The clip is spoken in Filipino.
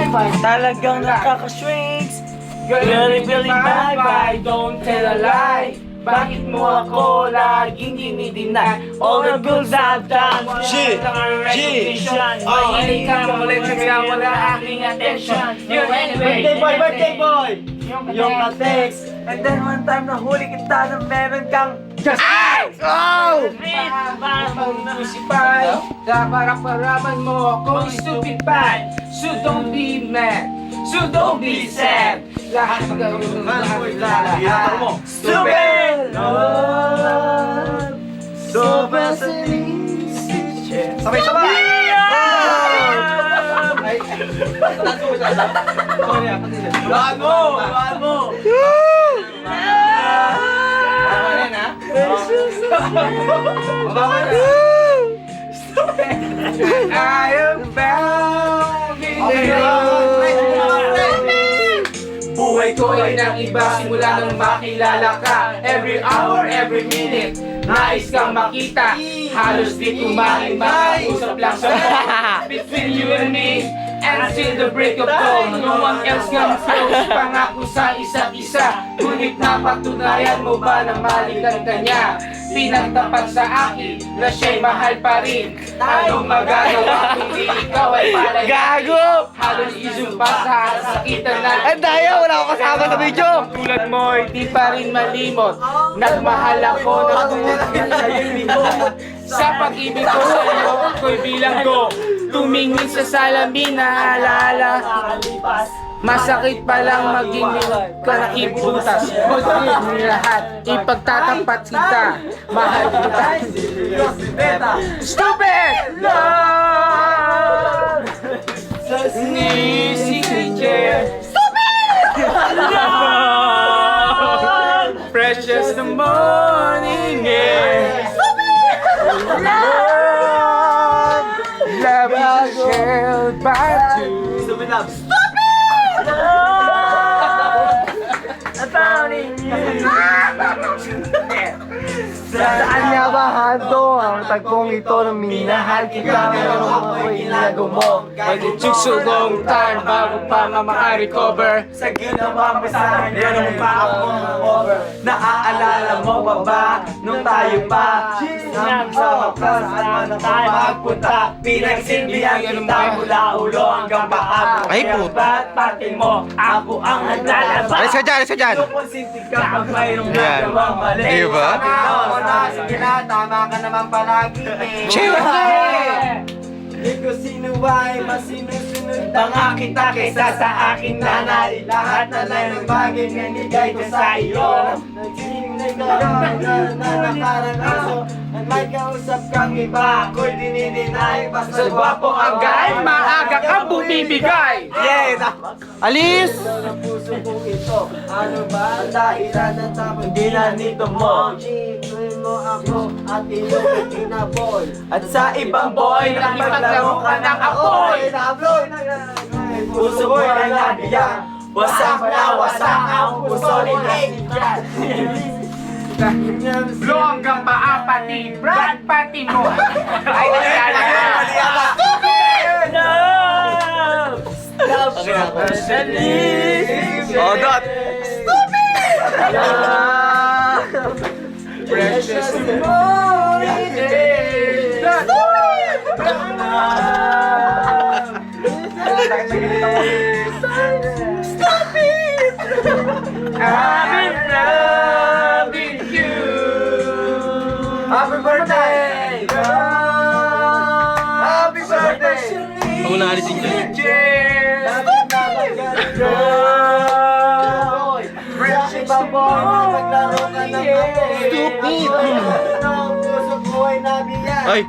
Talagang nakaka-shrinks. Really, really bye-bye, don't tell a lie. Bakit mo ako laging dinideny? All the girls I've done, mahilig ka ulit kaya wala aking attention. You anyway, Birthday boy! Yung ka-text. And then one time nahuli kita na meron kang just oh! Musipay, kapara-paraman mo akong stupid bad. So don't be mad, so don't be sad. Lahat magkaroon ng lahat. Stupid love, so fascinating. Sabay-sabay! Hulaan mo! Hulaan mo! I am bound in buhay ko ay nang iba simula nang makilala ka. Every hour, every minute, nais kang makita. Halos di kumain, makausap lang sa between you and me. Until the break of dawn, no one else can close. Pangako sa isa't isa, ngunit napatunayan mo ba na malikan ka niya? Pinagtapat sa akin na siya'y mahal pa rin. Anong magagawa kung di ikaw ay palay? Gago! Halos isumpa sa sakitan na. Ang daya! Wala akong kasama sa video! Tulad mo, hindi pa rin malimot. Nagmahal ako na sa pag-ibig ko sa iyo, ako'y bilang ko. Tumingin sa salamin na alaala. Masakit pa lang maging ka nakibutas. Huwag lahat, ipagtatapat kita. Mahal kita. Stupid! Love! Ni si Jeff. Love! Precious the morning air. Love! Love is shared by two. Stupid love! Saan nga ba hanto ang tagpong ito ng minahal kita? Pero ako'y ginagaw mo. Pwede sugsugong time bago pa ma-recover. Sa ginawang basahan, meron pa akong over. Naaalala mo ba ba nung tayo pa? Nagsama pa saan man tayo magpunta. Pinagsilbihan kita mula ulo hanggang paa. Ay, puto. Ba't pati mo, ako ang naglalaba? Alis ka dyan, alis ka dyan. Kumonsinti ka pag mayroong Yan. nagawang mali. Diba? Sige na, tama ka naman palagi eh. Chill! Di ko sino ay masinusunod pa nga kita kaysa sa akin nanay. Lahat na lang ng bagay na nigay ko sa iyo. Nagsinay ka na nakarang aso. At may kausap kang iba, ako'y dininay. Basta Gwapo ang guy, maaga kang bumibigay. Yeah! Alis! Ang puso kong ito, ano ba ang dahilan ng tapos ginanito mo? Gituin mo ako at iyong itinabol. At sa ibang boy, nakipaglaro ka ng apoy. Puso ko'y nanabiyak, wasak na wasak ang puso ni Nick. Lo hanggang paa pati, Brad pati mo. Ay, nagkala ka. Oh, Dot! Precious morning day. I've been loving you. Happy birthday! Happy birthday! Ako na alisin dyan. Stupid! Ang puso ko ay nabiyak. Ay!